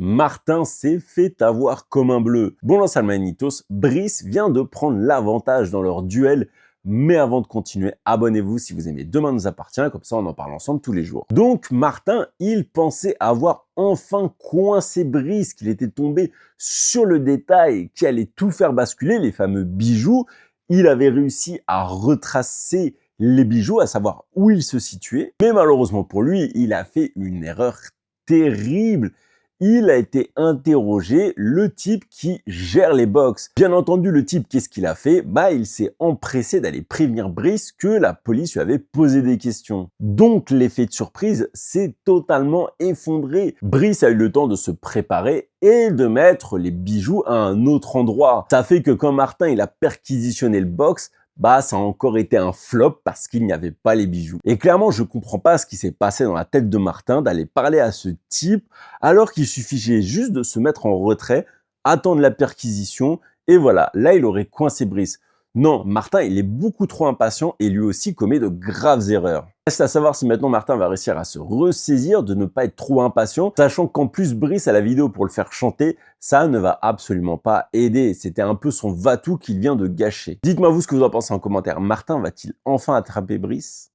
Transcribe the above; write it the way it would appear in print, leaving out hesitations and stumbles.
Martin s'est fait avoir comme un bleu. Bon Salmanitos, Brice vient de prendre l'avantage dans leur duel. Mais avant de continuer, abonnez-vous si vous aimez Demain nous appartient, comme ça on en parle ensemble tous les jours. Donc Martin, il pensait avoir enfin coincé Brice, qu'il était tombé sur le détail qui allait tout faire basculer, les fameux bijoux. Il avait réussi à retracer les bijoux, à savoir où ils se situaient. Mais malheureusement pour lui, il a fait une erreur terrible. Il a été interrogé, le type qui gère les box. Bien entendu, le type, qu'est-ce qu'il a fait? Il s'est empressé d'aller prévenir Brice que la police lui avait posé des questions. Donc, l'effet de surprise s'est totalement effondré. Brice a eu le temps de se préparer et de mettre les bijoux à un autre endroit. Ça fait que quand Martin il a perquisitionné le box, ça a encore été un flop parce qu'il n'y avait pas les bijoux. Et clairement, je comprends pas ce qui s'est passé dans la tête de Martin d'aller parler à ce type alors qu'il suffisait juste de se mettre en retrait, attendre la perquisition et voilà, là il aurait coincé Brice. Non, Martin il est beaucoup trop impatient et lui aussi commet de graves erreurs. Reste à savoir si maintenant Martin va réussir à se ressaisir, de ne pas être trop impatient, sachant qu'en plus Brice a la vidéo pour le faire chanter, ça ne va absolument pas aider. C'était un peu son va-tout qu'il vient de gâcher. Dites-moi vous ce que vous en pensez en commentaire. Martin va-t-il enfin attraper Brice ?